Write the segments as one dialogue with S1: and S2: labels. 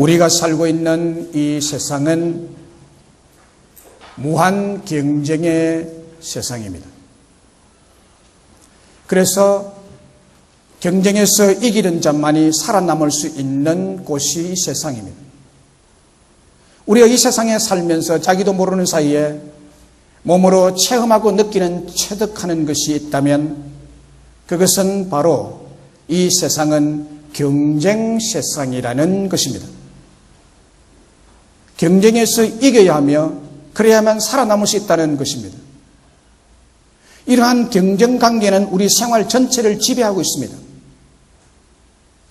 S1: 우리가 살고 있는 이 세상은 무한 경쟁의 세상입니다. 그래서 경쟁에서 이기는 자만이 살아남을 수 있는 곳이 이 세상입니다. 우리가 이 세상에 살면서 자기도 모르는 사이에 몸으로 체험하고 느끼는 체득하는 것이 있다면 그것은 바로 이 세상은 경쟁 세상이라는 것입니다. 경쟁에서 이겨야 하며 그래야만 살아남을 수 있다는 것입니다. 이러한 경쟁 관계는 우리 생활 전체를 지배하고 있습니다.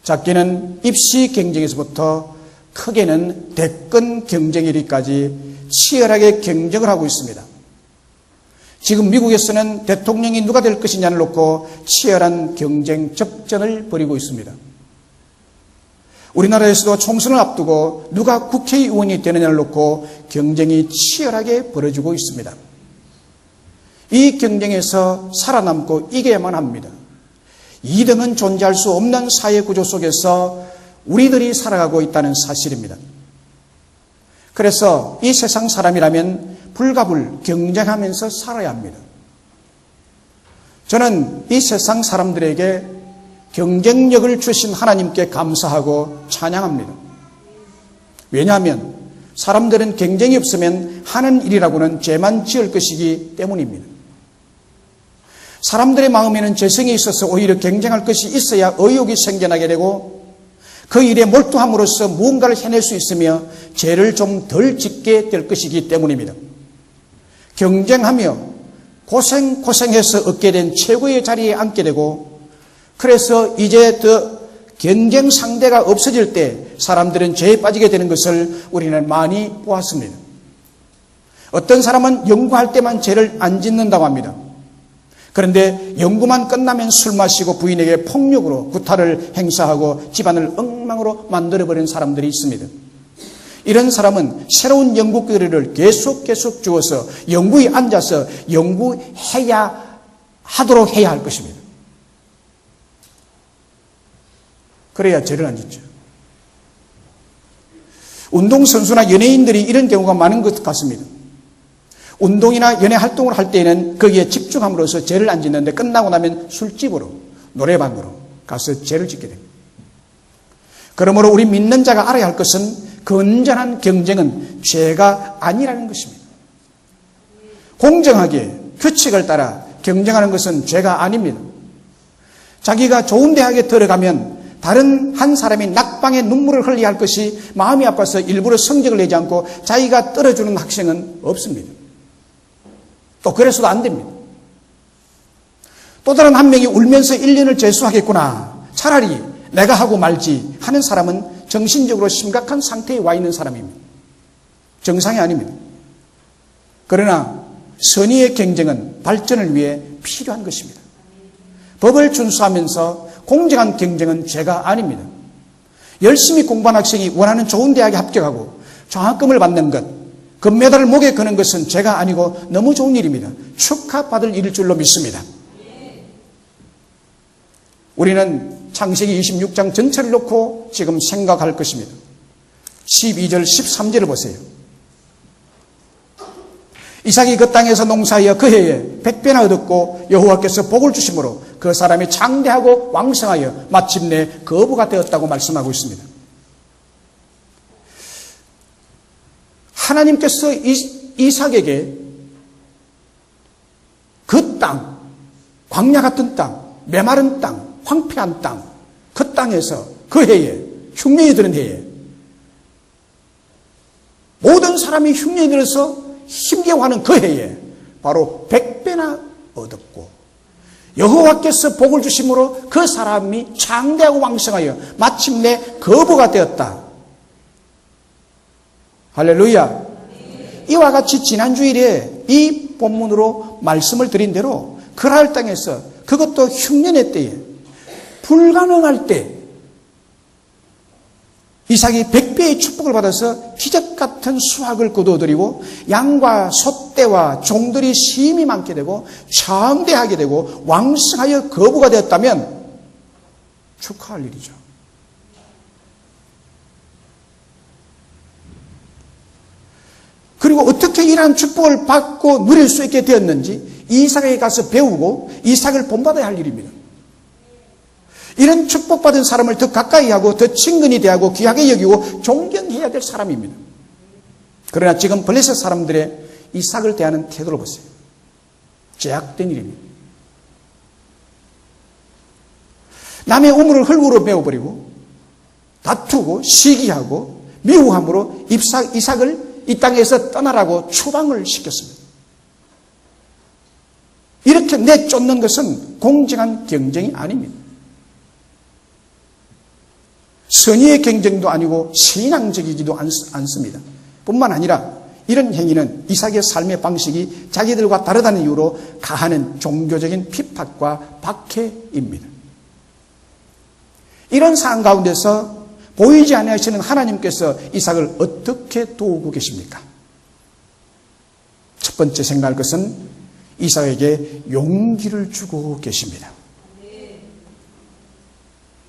S1: 작게는 입시 경쟁에서부터 크게는 대권 경쟁이기까지 치열하게 경쟁을 하고 있습니다. 지금 미국에서는 대통령이 누가 될 것이냐를 놓고 치열한 경쟁 접전을 벌이고 있습니다. 우리나라에서도 총선을 앞두고 누가 국회의원이 되느냐를 놓고 경쟁이 치열하게 벌어지고 있습니다. 이 경쟁에서 살아남고 이겨야만 합니다. 2등은 존재할 수 없는 사회 구조 속에서 우리들이 살아가고 있다는 사실입니다. 그래서 이 세상 사람이라면 불가불 경쟁하면서 살아야 합니다. 저는 이 세상 사람들에게 경쟁력을 주신 하나님께 감사하고 찬양합니다. 왜냐하면 사람들은 경쟁이 없으면 하는 일이라고는 죄만 지을 것이기 때문입니다. 사람들의 마음에는 죄성이 있어서 오히려 경쟁할 것이 있어야 의욕이 생겨나게 되고 그 일에 몰두함으로써 무언가를 해낼 수 있으며 죄를 좀 덜 짓게 될 것이기 때문입니다. 경쟁하며 고생해서 얻게 된 최고의 자리에 앉게 되고 그래서 이제 더 경쟁 상대가 없어질 때 사람들은 죄에 빠지게 되는 것을 우리는 많이 보았습니다. 어떤 사람은 연구할 때만 죄를 안 짓는다고 합니다. 그런데 연구만 끝나면 술 마시고 부인에게 폭력으로 구타를 행사하고 집안을 엉망으로 만들어버린 사람들이 있습니다. 이런 사람은 새로운 연구 결과를 계속 주어서 연구에 앉아서 하도록 해야 할 것입니다. 그래야 죄를 안 짓죠. 운동선수나 연예인들이 이런 경우가 많은 것 같습니다. 운동이나 연예 활동을 할 때에는 거기에 집중함으로써 죄를 안 짓는데 끝나고 나면 술집으로 노래방으로 가서 죄를 짓게 됩니다. 그러므로 우리 믿는 자가 알아야 할 것은 건전한 경쟁은 죄가 아니라는 것입니다. 공정하게 규칙을 따라 경쟁하는 것은 죄가 아닙니다. 자기가 좋은 대학에 들어가면 다른 한 사람이 낙방에 눈물을 흘려야 할 것이 마음이 아파서 일부러 성적을 내지 않고 자기가 떨어지는 학생은 없습니다. 또 그래서도 안 됩니다. 또 다른 한 명이 울면서 1년을 재수하겠구나. 차라리 내가 하고 말지 하는 사람은 정신적으로 심각한 상태에 와 있는 사람입니다. 정상이 아닙니다. 그러나 선의의 경쟁은 발전을 위해 필요한 것입니다. 법을 준수하면서 공정한 경쟁은 죄가 아닙니다. 열심히 공부한 학생이 원하는 좋은 대학에 합격하고 장학금을 받는 것, 금메달을 목에 거는 것은 죄가 아니고 너무 좋은 일입니다. 축하받을 일일 줄로 믿습니다. 우리는 창세기 26장 전체를 놓고 지금 생각할 것입니다. 12절 13절을 보세요. 이삭이 그 땅에서 농사하여 그 해에 100배나 얻었고 여호와께서 복을 주심으로 그 사람이 장대하고 왕성하여 마침내 거부가 되었다고 말씀하고 있습니다. 하나님께서 이삭에게 그 땅, 광야 같은 땅, 메마른 땅, 황폐한 땅, 그 땅에서 그 해에, 흉년이 드는 해에 모든 사람이 흉년이 들어서 힘겨워하는 그 해에 바로 100배나 얻었고 여호와께서 복을 주심으로 그 사람이 장대하고 왕성하여 마침내 거부가 되었다. 할렐루야. 이와 같이 지난 주일에 이 본문으로 말씀을 드린 대로 그랄 땅에서 그것도 흉년의 때에 불가능할 때 이삭이 100배의 축복을 받아서 기적 같은 수확을 거두어들이고 양과 소떼와 종들이 심히 많게 되고 장대하게 되고 왕성하여 거부가 되었다면 축하할 일이죠. 그리고 어떻게 이러한 축복을 받고 누릴 수 있게 되었는지 이삭에게 가서 배우고 이삭을 본받아야 할 일입니다. 이런 축복받은 사람을 더 가까이 하고 더 친근히 대하고 귀하게 여기고 존경해야 될 사람입니다. 그러나 지금 블레셋 사람들의 이삭을 대하는 태도를 보세요. 죄악된 일입니다. 남의 우물을 흙으로 메워버리고 다투고 시기하고 미워함으로 이삭을 이 땅에서 떠나라고 추방을 시켰습니다. 이렇게 내쫓는 것은 공정한 경쟁이 아닙니다. 선의의 경쟁도 아니고 신앙적이지도 않습니다. 뿐만 아니라 이런 행위는 이삭의 삶의 방식이 자기들과 다르다는 이유로 가하는 종교적인 핍박과 박해입니다. 이런 상황 가운데서 보이지 않으시는 하나님께서 이삭을 어떻게 도우고 계십니까? 첫 번째 생각할 것은 이삭에게 용기를 주고 계십니다.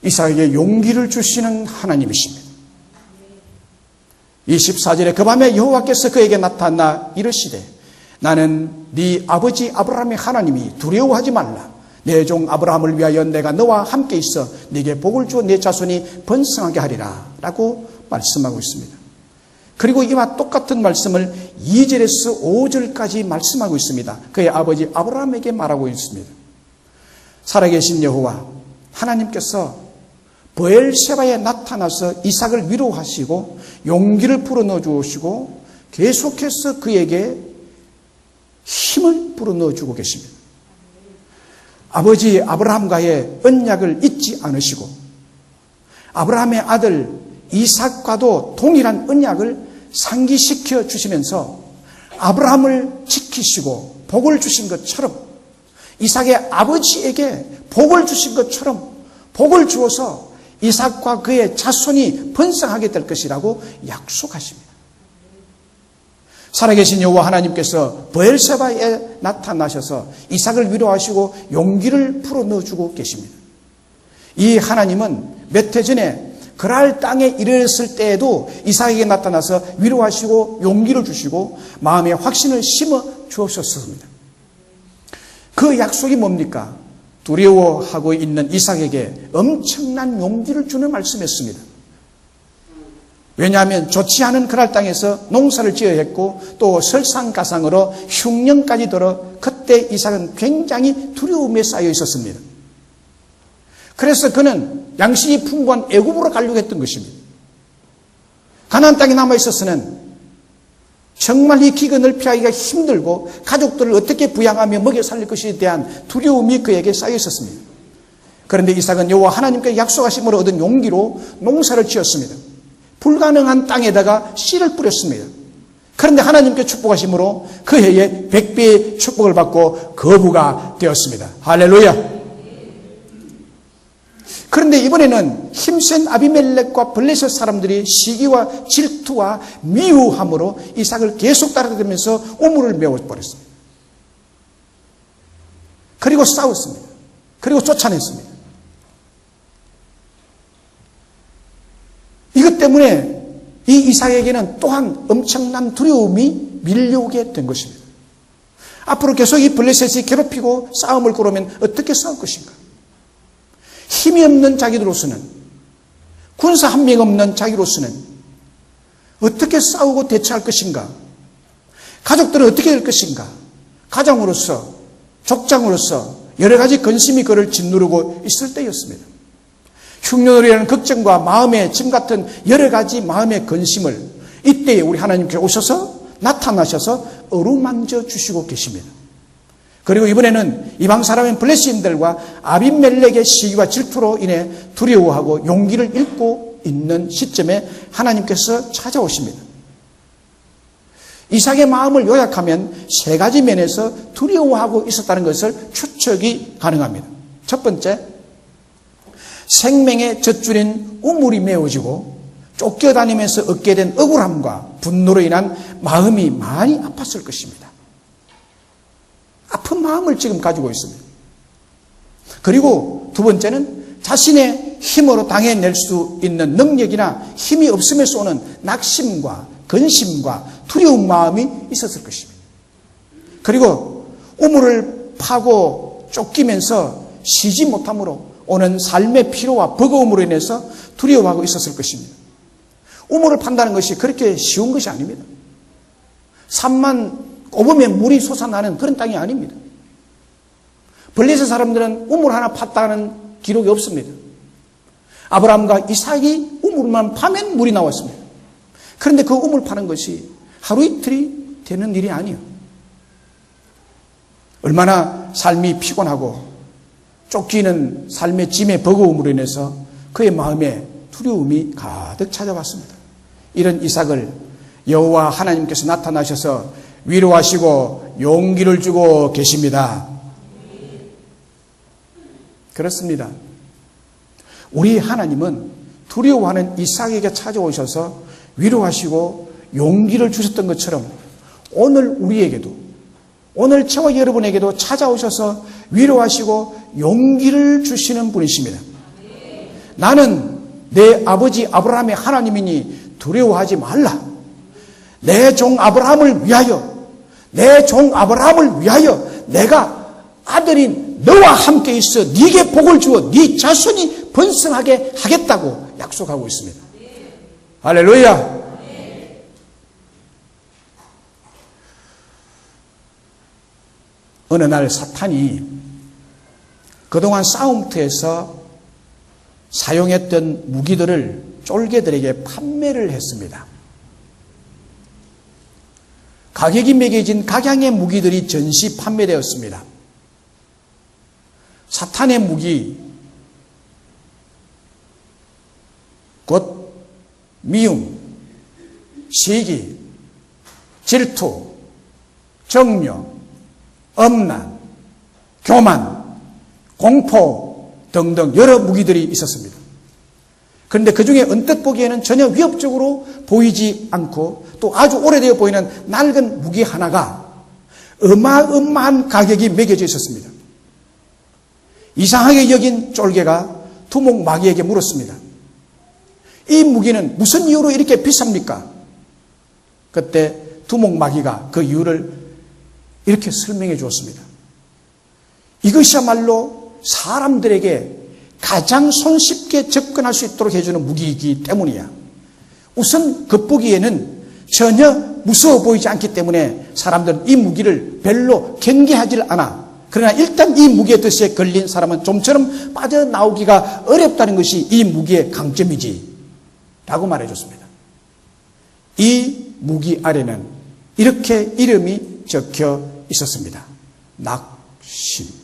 S1: 이삭에게 용기를 주시는 하나님이십니다. 24절에 그 밤에 여호와께서 그에게 나타나 이르시되 나는 네 아버지 아브라함의 하나님이 두려워하지 말라. 내 종 아브라함을 위하여 내가 너와 함께 있어 네게 복을 주어 내 자손이 번성하게 하리라 라고 말씀하고 있습니다. 그리고 이와 똑같은 말씀을 2절에서 5절까지 말씀하고 있습니다. 그의 아버지 아브라함에게 말하고 있습니다. 살아계신 여호와 하나님께서 브엘세바에 나타나서 이삭을 위로하시고 용기를 불어넣어 주시고 계속해서 그에게 힘을 불어넣어 주고 계십니다. 아버지 아브라함과의 언약을 잊지 않으시고 아브라함의 아들 이삭과도 동일한 언약을 상기시켜 주시면서 아브라함을 지키시고 복을 주신 것처럼 이삭의 아버지에게 복을 주신 것처럼 복을 주어서 이삭과 그의 자손이 번성하게 될 것이라고 약속하십니다. 살아계신 여호와 하나님께서 브엘세바에 나타나셔서 이삭을 위로하시고 용기를 풀어넣어주고 계십니다. 이 하나님은 몇 해 전에 그랄 땅에 이르렀을 때에도 이삭에게 나타나서 위로하시고 용기를 주시고 마음의 확신을 심어 주셨습니다. 그 약속이 뭡니까? 두려워하고 있는 이삭에게 엄청난 용기를 주는 말씀이었습니다. 왜냐하면 좋지 않은 그랄 땅에서 농사를 지어야 했고 또 설상가상으로 흉년까지 들어 그때 이삭은 굉장히 두려움에 쌓여 있었습니다. 그래서 그는 양식이 풍부한 애굽으로 가려고 했던 것입니다. 가나안 땅에 남아 있어서는 정말 이 기근을 피하기가 힘들고 가족들을 어떻게 부양하며 먹여 살릴 것에 대한 두려움이 그에게 쌓여 있었습니다. 그런데 이삭은 여호와 하나님께 약속하심으로 얻은 용기로 농사를 지었습니다. 불가능한 땅에다가 씨를 뿌렸습니다. 그런데 하나님께 축복하심으로 그 해에 100배의 축복을 받고 거부가 되었습니다. 할렐루야. 그런데 이번에는 힘센 아비멜렉과 블레셋 사람들이 시기와 질투와 미워함으로 이삭을 계속 따라다니면서 우물을 메워버렸습니다. 그리고 싸웠습니다. 그리고 쫓아냈습니다. 이것 때문에 이 이삭에게는 또한 엄청난 두려움이 밀려오게 된 것입니다. 앞으로 계속 이 블레셋이 괴롭히고 싸움을 걸으면 어떻게 싸울 것인가? 힘이 없는 자기들로서는, 군사 한 명 없는 자기로서는 어떻게 싸우고 대처할 것인가? 가족들은 어떻게 될 것인가? 가장으로서, 족장으로서 여러 가지 근심이 그를 짓누르고 있을 때였습니다. 흉년으로 인한 걱정과 마음의 짐 같은 여러 가지 마음의 근심을 이때에 우리 하나님께 오셔서 나타나셔서 어루만져 주시고 계십니다. 그리고 이번에는 이방 사람인 블레셋인들과 아비멜렉의 시기와 질투로 인해 두려워하고 용기를 잃고 있는 시점에 하나님께서 찾아오십니다. 이삭의 마음을 요약하면 세 가지 면에서 두려워하고 있었다는 것을 추측이 가능합니다. 첫 번째, 생명의 젖줄인 우물이 메워지고 쫓겨다니면서 얻게 된 억울함과 분노로 인한 마음이 많이 아팠을 것입니다. 아픈 마음을 지금 가지고 있습니다. 그리고 두 번째는 자신의 힘으로 당해낼 수 있는 능력이나 힘이 없음에서 오는 낙심과 근심과 두려운 마음이 있었을 것입니다. 그리고 우물을 파고 쫓기면서 쉬지 못함으로 오는 삶의 피로와 버거움으로 인해서 두려워하고 있었을 것입니다. 우물을 판다는 것이 그렇게 쉬운 것이 아닙니다. 산만 꼽으면 물이 솟아나는 그런 땅이 아닙니다. 블레셋 사람들은 우물 하나 팠다는 기록이 없습니다. 아브라함과 이삭이 우물만 파면 물이 나왔습니다. 그런데 그 우물 파는 것이 하루 이틀이 되는 일이 아니에요. 얼마나 삶이 피곤하고 쫓기는 삶의 짐의 버거움으로 인해서 그의 마음에 두려움이 가득 찾아왔습니다. 이런 이삭을 여호와 하나님께서 나타나셔서 위로하시고 용기를 주고 계십니다. 그렇습니다. 우리 하나님은 두려워하는 이삭에게 찾아오셔서 위로하시고 용기를 주셨던 것처럼 오늘 우리에게도, 오늘 저와 여러분에게도 찾아오셔서 위로하시고 용기를 주시는 분이십니다. 나는 내 아버지 아브라함의 하나님이니 두려워하지 말라. 내 종 아브라함을 위하여, 내 종 아브라함을 위하여 내가 아들인 너와 함께 있어 네게 복을 주어 네 자손이 번성하게 하겠다고 약속하고 있습니다. 할렐루야. 어느 날 사탄이 그동안 싸움터에서 사용했던 무기들을 쫄개들에게 판매를 했습니다. 가격이 매겨진 각양의 무기들이 전시 판매되었습니다. 사탄의 무기, 곧 미움, 시기, 질투, 정욕, 엄란, 교만, 공포 등등 여러 무기들이 있었습니다. 그런데 그 중에 언뜻 보기에는 전혀 위협적으로 보이지 않고 또 아주 오래되어 보이는 낡은 무기 하나가 어마어마한 가격이 매겨져 있었습니다. 이상하게 여긴 쫄개가 두목 마귀에게 물었습니다. 이 무기는 무슨 이유로 이렇게 비쌉니까? 그때 두목 마귀가 그 이유를 이렇게 설명해 주었습니다. 이것이야말로 사람들에게 가장 손쉽게 접근할 수 있도록 해주는 무기이기 때문이야. 우선 겉보기에는 전혀 무서워 보이지 않기 때문에 사람들은 이 무기를 별로 경계하지 않아. 그러나 일단 이 무기의 뜻에 걸린 사람은 좀처럼 빠져나오기가 어렵다는 것이 이 무기의 강점이지 라고 말해줬습니다. 이 무기 아래는 이렇게 이름이 적혀 있었습니다. 낙심.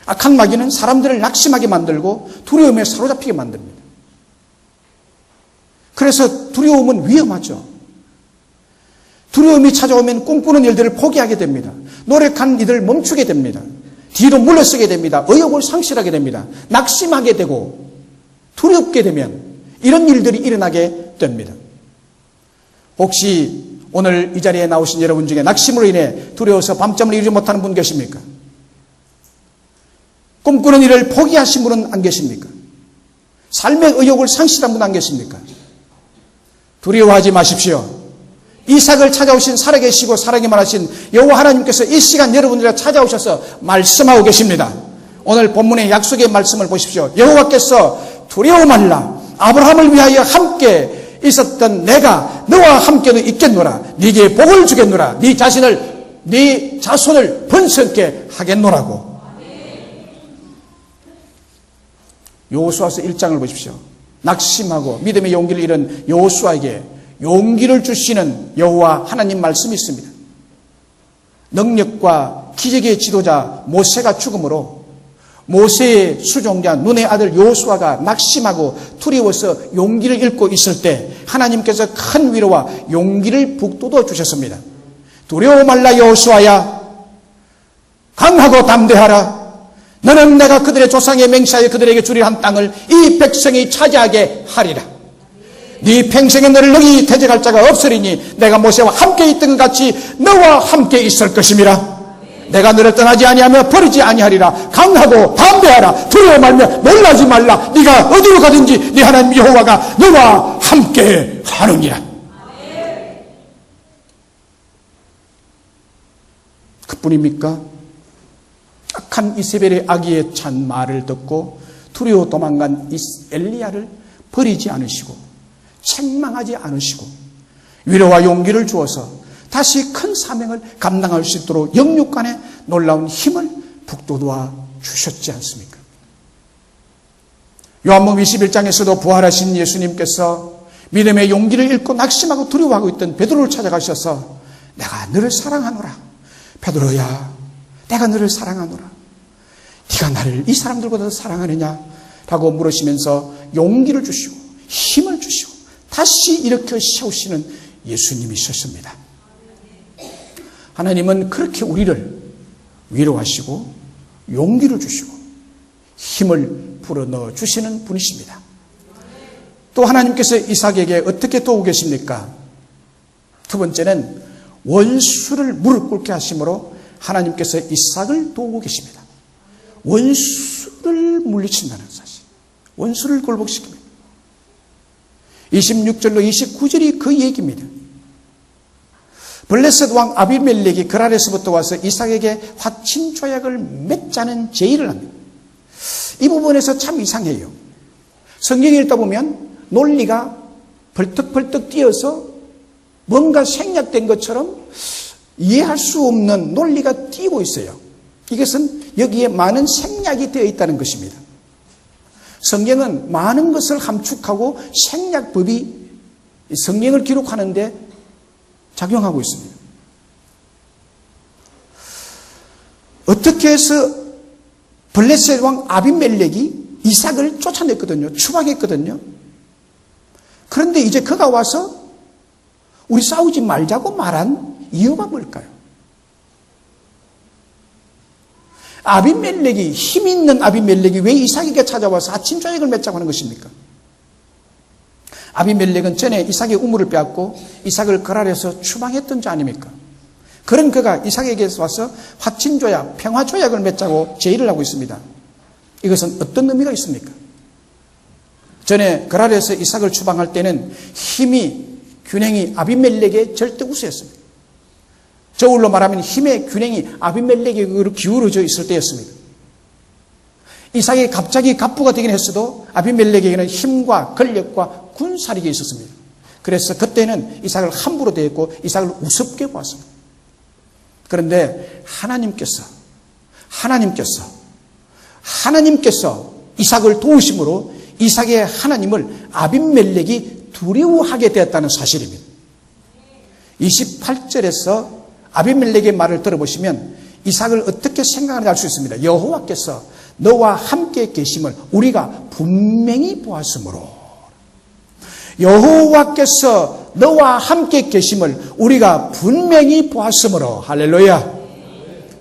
S1: 악한 마귀는 사람들을 낙심하게 만들고 두려움에 사로잡히게 만듭니다. 그래서 두려움은 위험하죠. 두려움이 찾아오면 꿈꾸는 일들을 포기하게 됩니다. 노력한 일을 멈추게 됩니다. 뒤로 물러서게 됩니다. 의욕을 상실하게 됩니다. 낙심하게 되고 두렵게 되면 이런 일들이 일어나게 됩니다. 혹시 오늘 이 자리에 나오신 여러분 중에 낙심으로 인해 두려워서 밤잠을 이루지 못하는 분 계십니까? 꿈꾸는 일을 포기하신 분은 안 계십니까? 삶의 의욕을 상실한 분 안 계십니까? 두려워하지 마십시오. 이삭을 찾아오신 살아계시고 살아계만 하신 여호와 하나님께서 이 시간 여러분들에게 찾아오셔서 말씀하고 계십니다. 오늘 본문의 약속의 말씀을 보십시오. 여호와께서 두려워 말라. 아브라함을 위하여 함께 있었던 내가 너와 함께도 있겠노라. 네게 복을 주겠노라. 네 자신을, 네 자손을 번성케 하겠노라고. 여호수아서 1장을 보십시오. 낙심하고 믿음의 용기를 잃은 여호수아에게 용기를 주시는 여호와 하나님 말씀이 있습니다. 능력과 기적의 지도자 모세가 죽음으로 모세의 수종자 눈의 아들 여호수아가 낙심하고 두려워서 용기를 잃고 있을 때 하나님께서 큰 위로와 용기를 북돋워 주셨습니다. 두려워 말라 여호수아야. 강하고 담대하라. 너는 내가 그들의 조상에 맹세하여 그들에게 주리라 한 땅을 이 백성이 차지하게 하리라. 네 평생에 너를 능히 대적할 자가 없으리니 내가 모세와 함께 있던 것 같이 너와 함께 있을 것임이라. 내가 너를 떠나지 아니하며 버리지 아니하리라. 강하고 담대하라. 두려워 말며 놀라지 말라. 네가 어디로 가든지 네 하나님 여호와가 너와 함께 하느니라. 그뿐입니까? 악한 이세벨의 악의에 찬 말을 듣고 두려워 도망간 엘리야를 버리지 않으시고 책망하지 않으시고 위로와 용기를 주어서 다시 큰 사명을 감당할 수 있도록 영육간에 놀라운 힘을 북돋아 주셨지 않습니까? 요한복음 21장에서도 부활하신 예수님께서 믿음의 용기를 잃고 낙심하고 두려워하고 있던 베드로를 찾아가셔서 내가 너를 사랑하노라. 베드로야, 내가 너를 사랑하노라. 네가 나를 이 사람들보다 더 사랑하느냐? 라고 물으시면서 용기를 주시고 힘을 주시고 다시 일으켜 세우시는 예수님이셨습니다. 하나님은 그렇게 우리를 위로하시고 용기를 주시고 힘을 불어넣어 주시는 분이십니다. 또 하나님께서 이삭에게 어떻게 도우고 계십니까? 두 번째는 원수를 무릎 꿇게 하심으로 하나님께서 이삭을 도우고 계십니다. 원수를 물리친다는 사실, 원수를 굴복시킵니다. 26절로 29절이 그 얘기입니다. 블레셋 왕 아비멜렉이 그랄에서부터 와서 이삭에게 화친 조약을 맺자는 제의를 합니다. 이 부분에서 참 이상해요. 성경을 읽다 보면 논리가 벌떡벌떡 뛰어서 뭔가 생략된 것처럼 이해할 수 없는 논리가 띄고 있어요. 이것은 여기에 많은 생략이 되어 있다는 것입니다. 성경은 많은 것을 함축하고 생략법이 성경을 기록하는데 작용하고 있습니다. 어떻게 해서 블레셋 왕 아비멜렉이 이삭을 쫓아냈거든요. 추방했거든요. 그런데 이제 그가 와서 우리 싸우지 말자고 말한 이유가 뭘까요? 아비멜렉이, 힘 있는 아비멜렉이 왜 이삭에게 찾아와서 아침 조약을 맺자고 하는 것입니까? 아비멜렉은 전에 이삭의 우물을 빼앗고 이삭을 그랄에서 추방했던 자 아닙니까? 그런 그가 이삭에게 와서 화친 조약, 평화 조약을 맺자고 제의를 하고 있습니다. 이것은 어떤 의미가 있습니까? 전에 그랄에서 이삭을 추방할 때는 균형이 아비멜렉의 절대 우세였습니다. 저울로 말하면 힘의 균형이 아비멜렉에게로 기울어져 있을 때였습니다. 이삭이 갑자기 갑부가 되긴 했어도 아비멜렉에게는 힘과 권력과 군사력이 있었습니다. 그래서 그때는 이삭을 함부로 대했고 이삭을 우습게 보았습니다. 그런데 하나님께서 이삭을 도우심으로 이삭의 하나님을 아비멜렉이 두려워하게 되었다는 사실입니다. 28절에서 아비멜렉의 말을 들어보시면 이삭을 어떻게 생각하는지 알 수 있습니다. 여호와께서 너와 함께 계심을 우리가 분명히 보았으므로, 여호와께서 너와 함께 계심을 우리가 분명히 보았으므로, 할렐루야,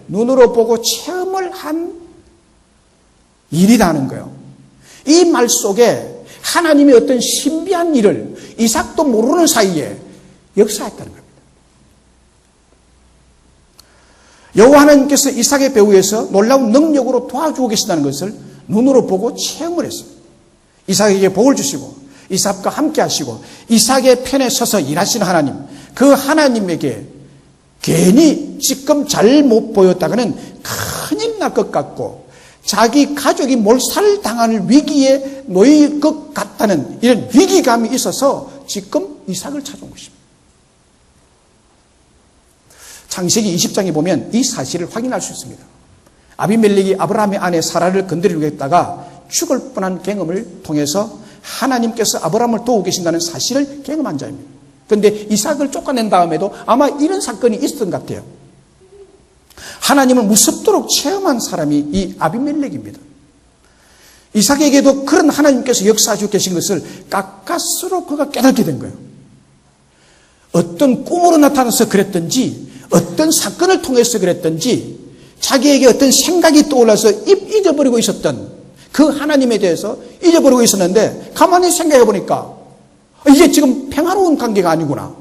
S1: 눈으로 보고 체험을 한 일이라는 거예요. 이 말 속에 하나님의 어떤 신비한 일을 이삭도 모르는 사이에 역사했다는 겁니다. 여호와 하나님께서 이삭의 배후에서 놀라운 능력으로 도와주고 계신다는 것을 눈으로 보고 체험을 했습니다. 이삭에게 복을 주시고 이삭과 함께 하시고 이삭의 편에 서서 일하시는 하나님, 그 하나님에게 괜히 지금 잘 못 보였다가는 큰일 날 것 같고 자기 가족이 몰살당할 위기에 놓일 것 같다는 이런 위기감이 있어서 지금 이삭을 찾아온 것입니다. 창세기 20장에 보면 이 사실을 확인할 수 있습니다. 아비멜렉이 아브라함의 아내 사라를 건드리려고 했다가 죽을 뻔한 경험을 통해서 하나님께서 아브라함을 도우고 계신다는 사실을 경험한 자입니다. 그런데 이삭을 쫓아낸 다음에도 아마 이런 사건이 있었던 것 같아요. 하나님을 무섭도록 체험한 사람이 이 아비멜렉입니다. 이삭에게도 그런 하나님께서 역사하시고 계신 것을 가까스로 그가 깨닫게 된 거예요. 어떤 꿈으로 나타나서 그랬든지 어떤 사건을 통해서 그랬든지 자기에게 어떤 생각이 떠올라서 잊어버리고 있었던 그 하나님에 대해서 잊어버리고 있었는데 가만히 생각해 보니까 이게 지금 평화로운 관계가 아니구나.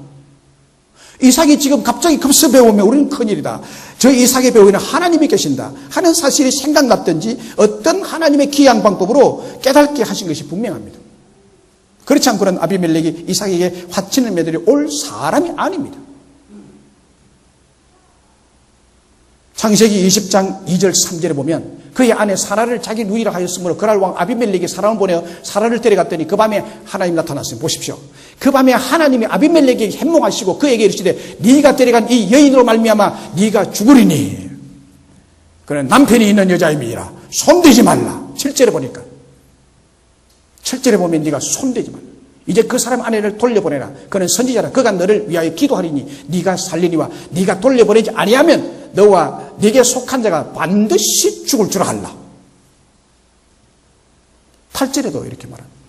S1: 이삭이 지금 갑자기 급습해 오면 우리는 큰일이다. 저 이삭의 배후에는 하나님이 계신다 하는 사실이 생각났든지 어떤 하나님의 기이한 방법으로 깨닫게 하신 것이 분명합니다. 그렇지 않고는 아비멜렉이 이삭에게 화친을 매들이 올 사람이 아닙니다. 창세기 20장 2절 3절에 보면 그의 아내 사라를 자기 누이라 하였으므로 그날 왕 아비멜렉이 사람을 보내어 사라를 데려갔더니 그 밤에 하나님 나타났어요. 보십시오. 그 밤에 하나님이 아비멜렉에게 현몽하시고 그에게 이르시되 네가 데려간 이 여인으로 말미암아 네가 죽으리니 그는 남편이 있는 여자임이라 손대지 말라. 7절에 보니까 7절에 보면 네가 손대지 말라. 이제 그 사람 아내를 돌려보내라. 그는 선지자라. 그가 너를 위하여 기도하리니 네가 살리니와 네가 돌려보내지 아니하면 너와 네게 속한 자가 반드시 죽을 줄 알라. 8절에도 이렇게 말합니다.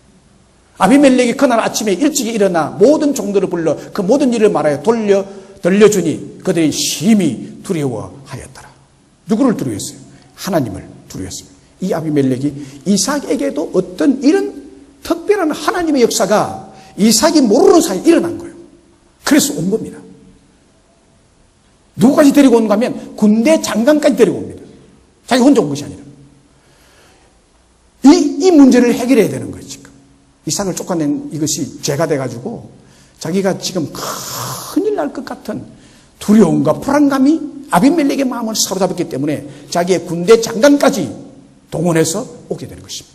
S1: 아비멜렉이 그날 아침에 일찍 일어나 모든 종들을 불러 그 모든 일을 말하여 들려주니 그들이 심히 두려워하였더라. 누구를 두려워했어요? 하나님을 두려워했습니다. 이 아비멜렉이 이삭에게도 어떤 이런 특별한 하나님의 역사가 이삭이 모르는 사이에 일어난 거예요. 그래서 온 겁니다. 누구까지 데리고 온가 하면 군대 장관까지 데리고 옵니다. 자기 혼자 온 것이 아니라. 이 문제를 해결해야 되는 거예요, 지금. 이삭을 쫓아낸 이것이 죄가 돼가지고 자기가 지금 큰일 날 것 같은 두려움과 불안감이 아비멜렉의 마음을 사로잡았기 때문에 자기의 군대 장관까지 동원해서 오게 되는 것입니다.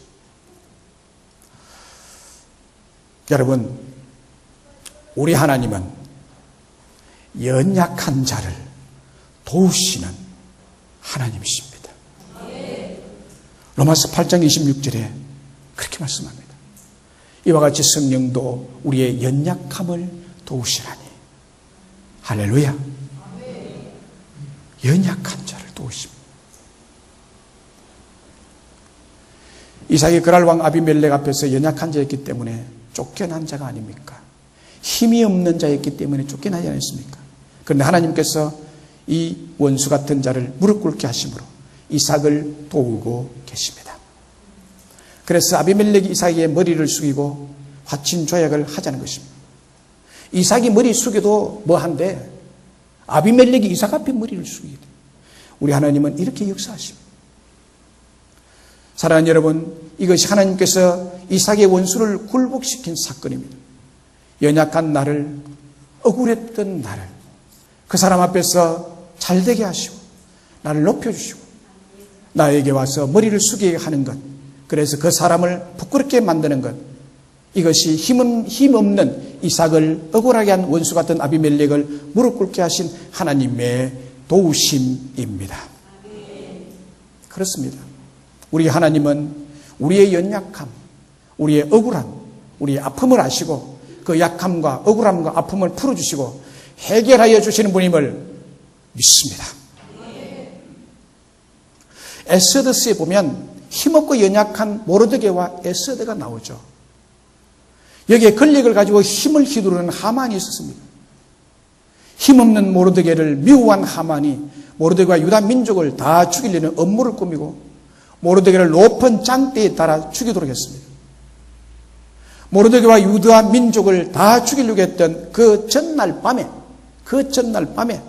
S1: 여러분, 우리 하나님은 연약한 자를 도우시는 하나님이십니다. 로마서 8장 26절에 그렇게 말씀합니다. 이와 같이 성령도 우리의 연약함을 도우시라니. 할렐루야. 연약한 자를 도우십니다. 이삭이 그랄 왕 아비멜렉 앞에서 연약한 자였기 때문에 쫓겨난 자가 아닙니까? 힘이 없는 자였기 때문에 쫓겨나지 않았습니까? 그런데 하나님께서 이 원수 같은 자를 무릎 꿇게 하심으로 이삭을 도우고 계십니다. 그래서 아비멜렉이 이삭의 머리를 숙이고 화친 조약을 하자는 것입니다. 이삭이 머리 숙여도 뭐한데 아비멜렉이 이삭 앞에 머리를 숙이게 돼요. 우리 하나님은 이렇게 역사하십니다. 사랑하는 여러분, 이것이 하나님께서 이삭의 원수를 굴복시킨 사건입니다. 연약한 나를, 억울했던 나를 그 사람 앞에서 잘되게 하시고 나를 높여주시고 나에게 와서 머리를 숙이게 하는 것, 그래서 그 사람을 부끄럽게 만드는 것, 이것이 힘없는 이삭을 억울하게 한 원수 같은 아비멜렉을 무릎 꿇게 하신 하나님의 도우심입니다. 그렇습니다. 우리 하나님은 우리의 연약함, 우리의 억울함, 우리의 아픔을 아시고 그 약함과 억울함과 아픔을 풀어주시고 해결하여 주시는 분임을 믿습니다. 에스더스에 보면 힘없고 연약한 모르드게와 에스더가 나오죠. 여기에 권력을 가지고 힘을 휘두르는 하만이 있었습니다. 힘없는 모르드게를 미워한 하만이 모르드게와 유다 민족을 다 죽이려는 음모를 꾸미고 모르드게를 높은 장대에 달아 죽이도록 했습니다. 모르드게와 유다 민족을 다 죽이려고 했던 그 전날 밤에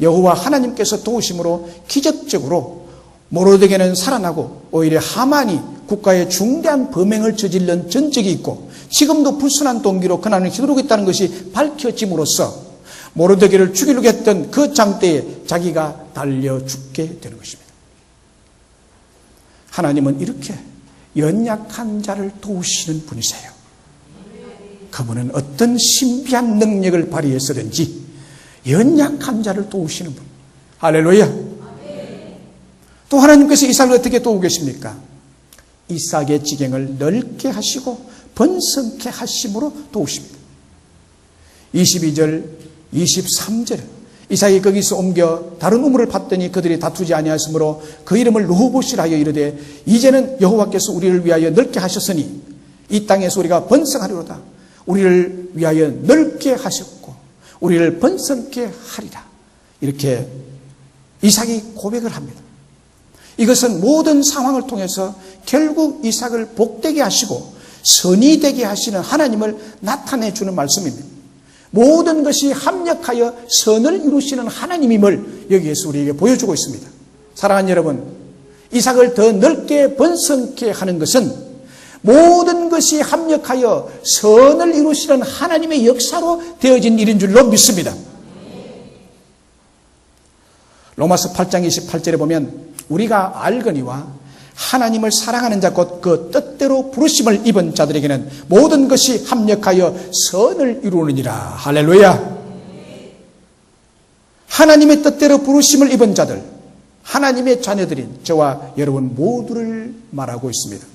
S1: 여호와 하나님께서 도우심으로 기적적으로 모르드게는 살아나고 오히려 하만이 국가의 중대한 범행을 저지른 전적이 있고 지금도 불순한 동기로 그날을 휘두르고 있다는 것이 밝혀짐으로써 모르드게를 죽이려고 했던 그 장대에 자기가 달려 죽게 되는 것입니다. 하나님은 이렇게 연약한 자를 도우시는 분이세요. 그분은 어떤 신비한 능력을 발휘해서든지 연약한 자를 도우시는 분. 할렐루야. 또 하나님께서 이삭을 어떻게 도우고 계십니까? 이삭의 지경을 넓게 하시고 번성케 하심으로 도우십니다. 22절 23절 이삭이 거기서 옮겨 다른 우물을 팠더니 그들이 다투지 아니하였으므로 그 이름을 르호봇이라 하여 이르되 이제는 여호와께서 우리를 위하여 넓게 하셨으니 이 땅에서 우리가 번성하리로다. 우리를 위하여 넓게 하셨고 우리를 번성케 하리라. 이렇게 이삭이 고백을 합니다. 이것은 모든 상황을 통해서 결국 이삭을 복되게 하시고 선이 되게 하시는 하나님을 나타내 주는 말씀입니다. 모든 것이 합력하여 선을 이루시는 하나님임을 여기에서 우리에게 보여주고 있습니다. 사랑하는 여러분, 이삭을 더 넓게 번성케 하는 것은 모든 것이 합력하여 선을 이루시는 하나님의 역사로 되어진 일인 줄로 믿습니다. 로마서 8장 28절에 보면 우리가 알거니와 하나님을 사랑하는 자 곧 그 뜻대로 부르심을 입은 자들에게는 모든 것이 합력하여 선을 이루느니라. 할렐루야. 하나님의 뜻대로 부르심을 입은 자들, 하나님의 자녀들인 저와 여러분 모두를 말하고 있습니다.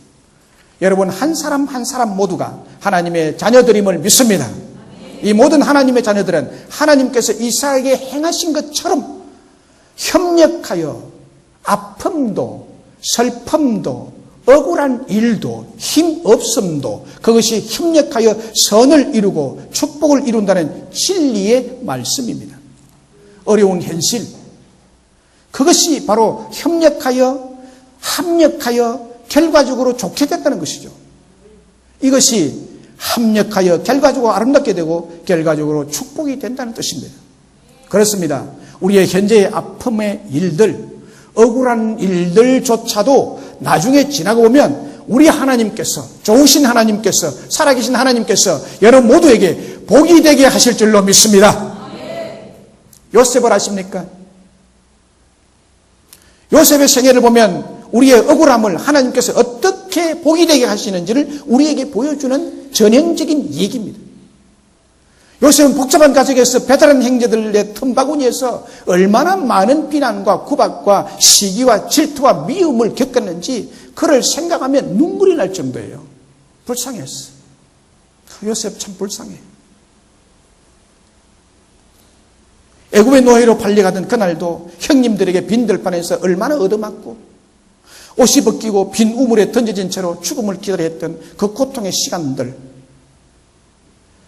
S1: 여러분 한 사람 한 사람 모두가 하나님의 자녀들임을 믿습니다. 이 모든 하나님의 자녀들은 하나님께서 이삭에게 행하신 것처럼 협력하여 아픔도 슬픔도 억울한 일도 힘없음도 그것이 협력하여 선을 이루고 축복을 이룬다는 진리의 말씀입니다. 어려운 현실, 그것이 바로 협력하여 합력하여 결과적으로 좋게 됐다는 것이죠. 이것이 합력하여 결과적으로 아름답게 되고 결과적으로 축복이 된다는 뜻입니다. 그렇습니다. 우리의 현재의 아픔의 일들, 억울한 일들조차도 나중에 지나고 보면 우리 하나님께서, 좋으신 하나님께서, 살아계신 하나님께서 여러분 모두에게 복이 되게 하실 줄로 믿습니다. 요셉을 아십니까? 요셉의 생애를 보면 우리의 억울함을 하나님께서 어떻게 복이 되게 하시는지를 우리에게 보여주는 전형적인 얘기입니다. 요셉은 복잡한 가정에서 배달한 형제들의 틈바구니에서 얼마나 많은 비난과 구박과 시기와 질투와 미움을 겪었는지 그를 생각하면 눈물이 날 정도예요. 불쌍했어. 요셉 참 불쌍해. 애굽의 노예로 팔려가던 그날도 형님들에게 빈들판에서 얼마나 얻어맞고 옷이 벗기고 빈 우물에 던져진 채로 죽음을 기다렸던 그 고통의 시간들,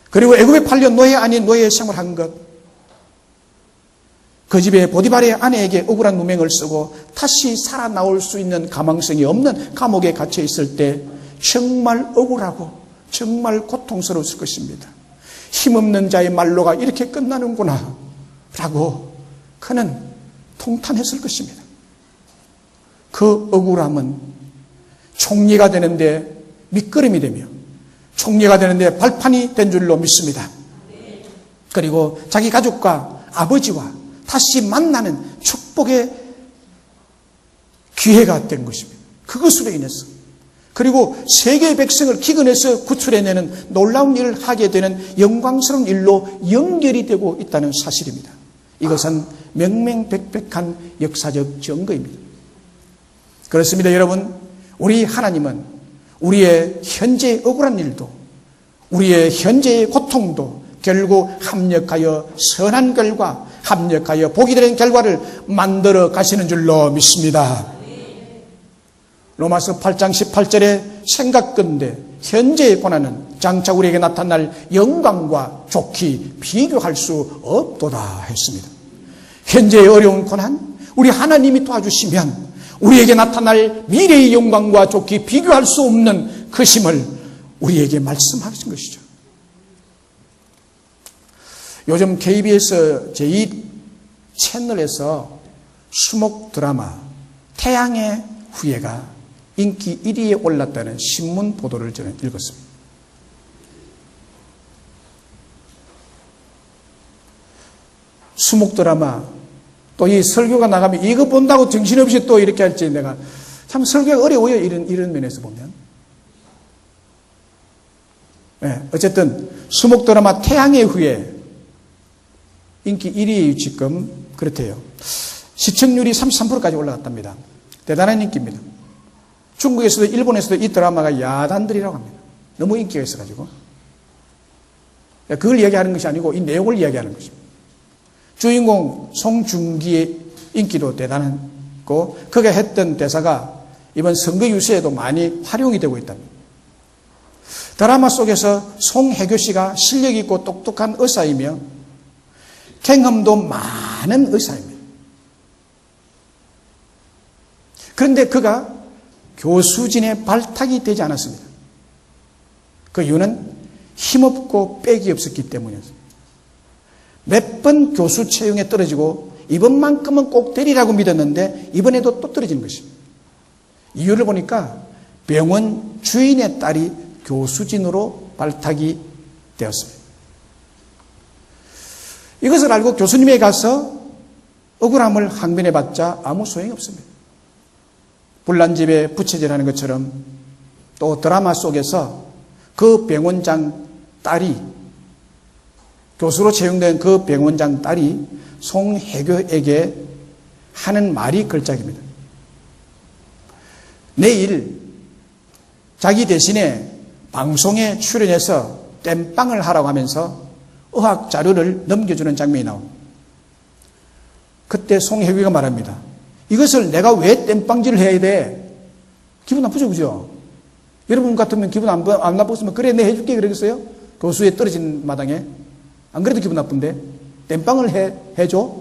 S1: 그리고 애굽에 팔려 노예 아닌 노예 생활한 것, 그 집에 보디발의 아내에게 억울한 누명을 쓰고 다시 살아나올 수 있는 가망성이 없는 감옥에 갇혀 있을 때 정말 억울하고 정말 고통스러웠을 것입니다. 힘없는 자의 말로가 이렇게 끝나는구나 라고 그는 통탄했을 것입니다. 그 억울함은 총리가 되는데 밑거름이 되며 총리가 되는데 발판이 된 줄로 믿습니다. 그리고 자기 가족과 아버지와 다시 만나는 축복의 기회가 된 것입니다. 그것으로 인해서, 그리고 세계의 백성을 기근에서 구출해내는 놀라운 일을 하게 되는 영광스러운 일로 연결이 되고 있다는 사실입니다. 이것은 명명백백한 역사적 증거입니다. 그렇습니다. 여러분, 우리 하나님은 우리의 현재의 억울한 일도, 우리의 현재의 고통도 결국 합력하여 선한 결과, 합력하여 복이 되는 결과를 만들어 가시는 줄로 믿습니다. 로마서 8장 18절에 생각건대 현재의 고난은 장차 우리에게 나타날 영광과 좋게 비교할 수 없도다 했습니다. 현재의 어려운 고난, 우리 하나님이 도와주시면 우리에게 나타날 미래의 영광과 좋게 비교할 수 없는 그 힘을 우리에게 말씀하신 것이죠. 요즘 KBS 제2 채널에서 수목 드라마 태양의 후예가 인기 1위에 올랐다는 신문 보도를 저는 읽었습니다. 수목 드라마, 또 이 설교가 나가면 이거 본다고 정신없이 또 이렇게 할지, 내가 참 설교가 어려워요. 이런 면에서 보면. 네, 어쨌든 수목 드라마 태양의 후예 인기 1위 지금 그렇대요. 시청률이 33%까지 올라갔답니다. 대단한 인기입니다. 중국에서도 일본에서도 이 드라마가 야단들이라고 합니다. 너무 인기가 있어가지고. 그걸 이야기하는 것이 아니고 이 내용을 이야기하는 것입니다. 주인공 송중기의 인기도 대단하고 그가 했던 대사가 이번 선거 유세에도 많이 활용이 되고 있답니다. 드라마 속에서 송혜교 씨가 실력 있고 똑똑한 의사이며 경험도 많은 의사입니다. 그런데 그가 교수진의 발탁이 되지 않았습니다. 그 이유는 힘없고 빽이 없었기 때문이었습니다. 몇 번 교수 채용에 떨어지고 이번만큼은 꼭 되리라고 믿었는데 이번에도 또 떨어지는 것입니다. 이유를 보니까 병원 주인의 딸이 교수진으로 발탁이 되었습니다. 이것을 알고 교수님에 가서 억울함을 항변해봤자 아무 소용이 없습니다. 불난집에 부채질하는 것처럼 또 드라마 속에서 그 병원장 딸이, 교수로 채용된 그 병원장 딸이 송혜교에게 하는 말이 걸작입니다. 내일 자기 대신에 방송에 출연해서 땜빵을 하라고 하면서 의학 자료를 넘겨주는 장면이 나옵니다. 그때 송혜교가 말합니다. 이것을 내가 왜 땜빵질을 해야 돼? 기분 나쁘죠, 그죠? 여러분 같으면 기분 안 나쁘겠으면 그래, 내 해줄게 그러겠어요? 교수에 떨어진 마당에. 안 그래도 기분 나쁜데 땜빵을 해줘?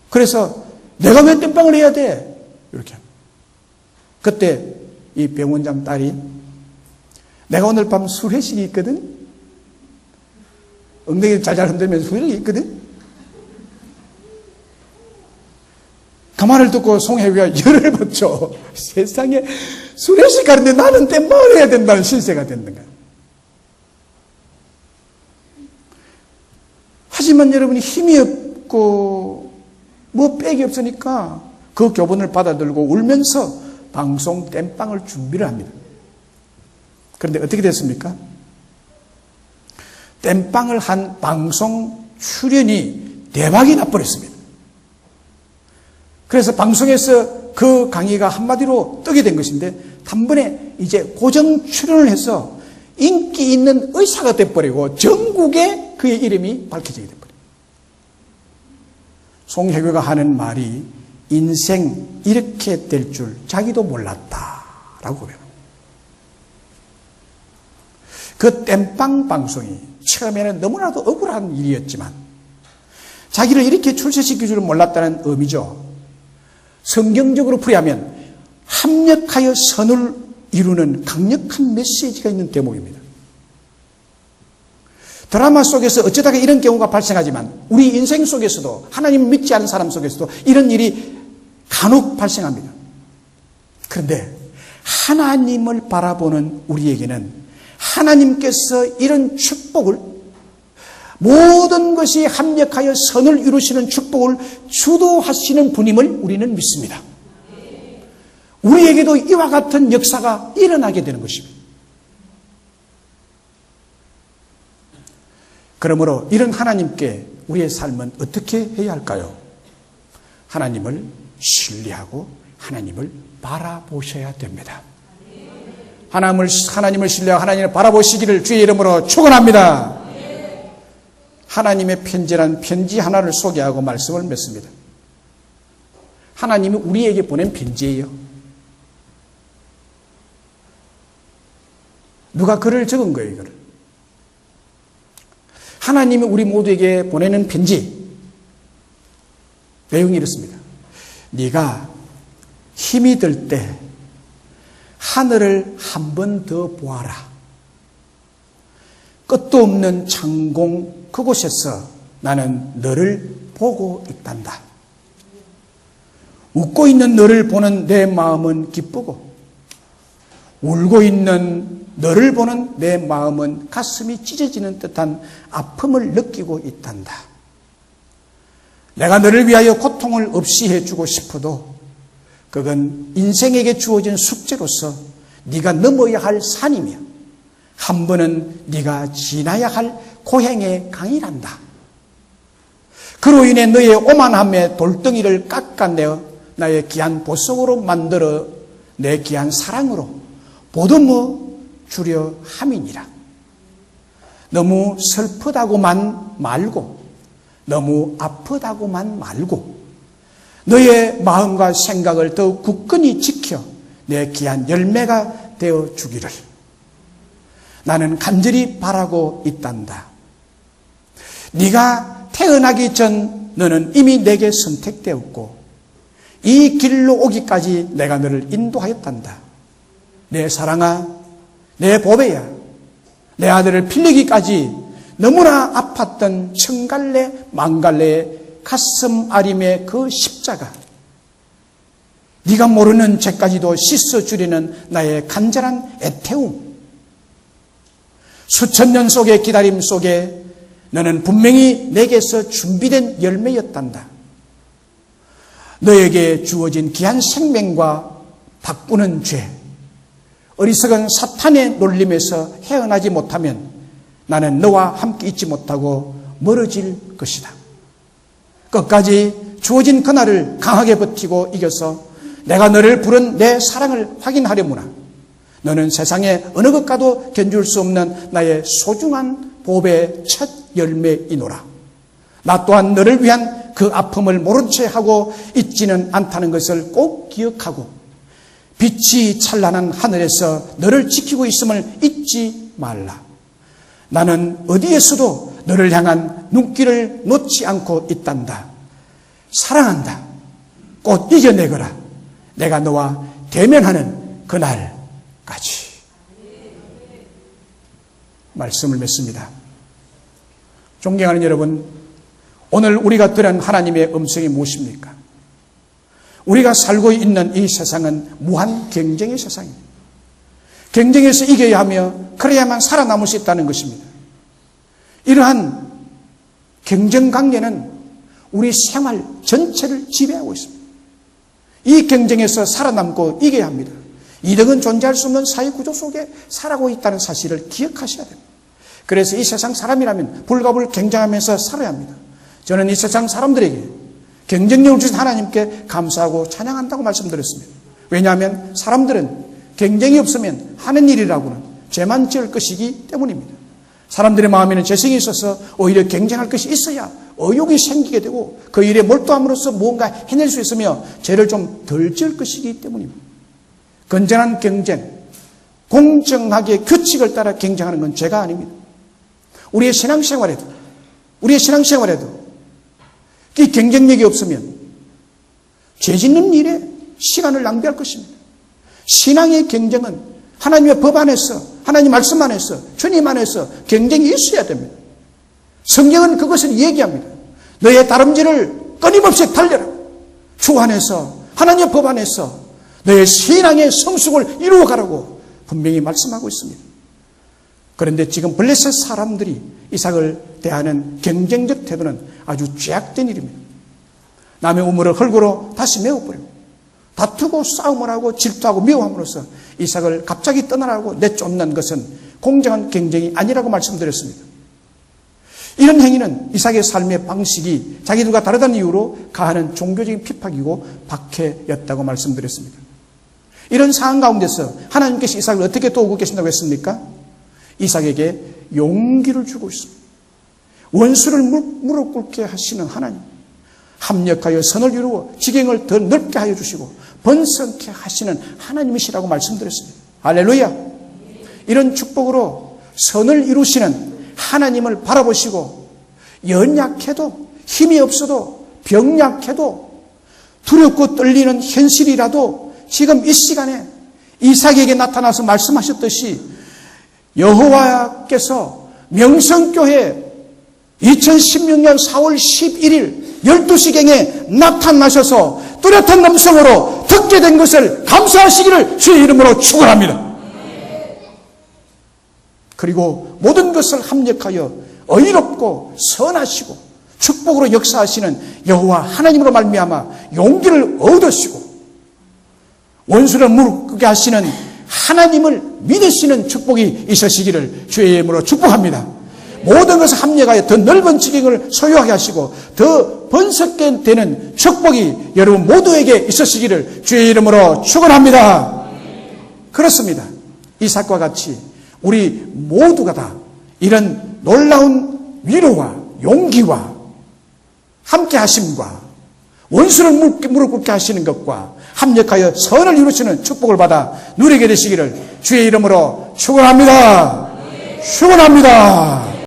S1: 그래서 내가 왜 땜빵을 해야 돼? 이렇게. 그때 이 병원장 딸이 내가 오늘 밤 술회식이 있거든? 엉덩이를 잘잘 흔들면서 술회식이 있거든? 그 말을 듣고 송혜교가 열을 받죠. 세상에 술회식 가는데 나는 땜빵을 해야 된다는 신세가 됐는 거야. 하지만 여러분이 힘이 없고 뭐 빽이 없으니까 그 교본을 받아들고 울면서 방송 땜빵을 준비를 합니다. 그런데 어떻게 됐습니까? 땜빵을 한 방송 출연이 대박이 나버렸습니다. 그래서 방송에서 그 강의가 한마디로 뜨게 된 것인데 단번에 이제 고정 출연을 해서 인기 있는 의사가 돼버리고 전국에 그의 이름이 밝혀지게 돼버려요. 송혜교가 하는 말이 인생 이렇게 될 줄 자기도 몰랐다라고 고백합니다. 그 땜빵 방송이 처음에는 너무나도 억울한 일이었지만 자기를 이렇게 출세시킬 줄은 몰랐다는 의미죠. 성경적으로 풀이하면 합력하여 선을 이루는 강력한 메시지가 있는 대목입니다. 드라마 속에서 어쩌다가 이런 경우가 발생하지만 우리 인생 속에서도 하나님 믿지 않은 사람 속에서도 이런 일이 간혹 발생합니다. 그런데 하나님을 바라보는 우리에게는 하나님께서 이런 축복을, 모든 것이 합력하여 선을 이루시는 축복을 주도하시는 분임을 우리는 믿습니다. 우리에게도 이와 같은 역사가 일어나게 되는 것입니다. 그러므로 이런 하나님께 우리의 삶은 어떻게 해야 할까요? 하나님을 신뢰하고 하나님을 바라보셔야 됩니다. 하나님을 신뢰하고 하나님을 바라보시기를 주의 이름으로 축원합니다. 하나님의 편지란 편지 하나를 소개하고 말씀을 맺습니다. 하나님이 우리에게 보낸 편지예요. 누가 글을 적은 거예요, 이거를. 하나님이 우리 모두에게 보내는 편지. 내용이 이렇습니다. 네가 힘이 들 때 하늘을 한 번 더 보아라. 끝도 없는 창공 그곳에서 나는 너를 보고 있단다. 웃고 있는 너를 보는 내 마음은 기쁘고 울고 있는 너를 보는 내 마음은 가슴이 찢어지는 듯한 아픔을 느끼고 있단다. 내가 너를 위하여 고통을 없이 해주고 싶어도 그건 인생에게 주어진 숙제로서 네가 넘어야 할 산이며 한 번은 네가 지나야 할 고행의 강이란다. 그로 인해 너의 오만함의 돌덩이를 깎아내어 나의 귀한 보석으로 만들어 내 귀한 사랑으로 보듬어 주려 함이니라. 너무 슬프다고만 말고 너무 아프다고만 말고 너의 마음과 생각을 더욱 굳건히 지켜 내 귀한 열매가 되어 주기를 나는 간절히 바라고 있단다. 네가 태어나기 전 너는 이미 내게 선택되었고 이 길로 오기까지 내가 너를 인도하였단다. 내 사랑아, 내 보배야, 내 아들을 빌리기까지 너무나 아팠던 청갈래 망갈래의 가슴 아림의 그 십자가, 네가 모르는 죄까지도 씻어주려는 나의 간절한 애태움, 수천 년 속의 기다림 속에 너는 분명히 내게서 준비된 열매였단다. 너에게 주어진 귀한 생명과 바꾸는 죄, 어리석은 사탄의 놀림에서 헤어나지 못하면 나는 너와 함께 있지 못하고 멀어질 것이다. 끝까지 주어진 그날을 강하게 버티고 이겨서 내가 너를 부른 내 사랑을 확인하려무나 너는 세상에 어느 것과도 견줄 수 없는 나의 소중한 보배의 첫 열매이노라. 나 또한 너를 위한 그 아픔을 모른 채 하고 있지는 않다는 것을 꼭 기억하고 빛이 찬란한 하늘에서 너를 지키고 있음을 잊지 말라. 나는 어디에서도 너를 향한 눈길을 놓지 않고 있단다. 사랑한다. 꼭 이겨내거라. 내가 너와 대면하는 그날까지. 말씀을 맺습니다. 존경하는 여러분, 오늘 우리가 들은 하나님의 음성이 무엇입니까? 우리가 살고 있는 이 세상은 무한 경쟁의 세상입니다. 경쟁에서 이겨야 하며 그래야만 살아남을 수 있다는 것입니다. 이러한 경쟁 관계는 우리 생활 전체를 지배하고 있습니다. 이 경쟁에서 살아남고 이겨야 합니다. 이등은 존재할 수 없는 사회구조 속에 살아가고 있다는 사실을 기억하셔야 됩니다. 그래서 이 세상 사람이라면 불가불 경쟁하면서 살아야 합니다. 저는 이 세상 사람들에게 경쟁력을 주신 하나님께 감사하고 찬양한다고 말씀드렸습니다. 왜냐하면 사람들은 경쟁이 없으면 하는 일이라고는 죄만 지을 것이기 때문입니다. 사람들의 마음에는 죄성이 있어서 오히려 경쟁할 것이 있어야 의욕이 생기게 되고 그 일에 몰두함으로써 무언가 해낼 수 있으며 죄를 좀 덜 지을 것이기 때문입니다. 건전한 경쟁, 공정하게 규칙을 따라 경쟁하는 건 죄가 아닙니다. 우리의 신앙생활에도 이 경쟁력이 없으면 죄 짓는 일에 시간을 낭비할 것입니다. 신앙의 경쟁은 하나님의 법 안에서, 하나님 말씀 안에서, 주님 안에서 경쟁이 있어야 됩니다. 성경은 그것을 얘기합니다. 너의 다름질을 끊임없이 달려라. 주 안에서, 하나님의 법 안에서 너의 신앙의 성숙을 이루어가라고 분명히 말씀하고 있습니다. 그런데 지금 블레셋 사람들이 이삭을 대하는 경쟁적 태도는 아주 죄악된 일입니다. 남의 우물을 흙으로 다시 메워버립니다. 다투고 싸움을 하고 질투하고 미워함으로써 이삭을 갑자기 떠나라고 내쫓는 것은 공정한 경쟁이 아니라고 말씀드렸습니다. 이런 행위는 이삭의 삶의 방식이 자기들과 다르다는 이유로 가하는 종교적인 핍박이고 박해였다고 말씀드렸습니다. 이런 상황 가운데서 하나님께서 이삭을 어떻게 도우고 계신다고 했습니까? 이삭에게 용기를 주고 있습니다. 원수를 무릎 꿇게 하시는 하나님, 합력하여 선을 이루어 지경을 더 넓게 하여 주시고 번성케 하시는 하나님이시라고 말씀드렸습니다. 할렐루야. 이런 축복으로 선을 이루시는 하나님을 바라보시고 연약해도 힘이 없어도 병약해도 두렵고 떨리는 현실이라도 지금 이 시간에 이삭에게 나타나서 말씀하셨듯이 여호와께서 명성교회 2016년 4월 11일 12시경에 나타나셔서 뚜렷한 음성으로 듣게 된 것을 감사하시기를 주의 이름으로 축원합니다. 그리고 모든 것을 합력하여 의롭고 선하시고 축복으로 역사하시는 여호와 하나님으로 말미암아 용기를 얻으시고 원수를 무릎 꿇게 하시는 하나님을 믿으시는 축복이 있으시기를 주의 이름으로 축복합니다. 모든 것을 합력하여 더 넓은 지경을 소유하게 하시고 더 번성케 되는 축복이 여러분 모두에게 있으시기를 주의 이름으로 축원합니다. 그렇습니다. 이삭과 같이 우리 모두가 다 이런 놀라운 위로와 용기와 함께 하심과 원수를 무릎 꿇게 하시는 것과 합력하여 선을 이루시는 축복을 받아 누리게 되시기를 주의 이름으로 축원합니다. 축원합니다.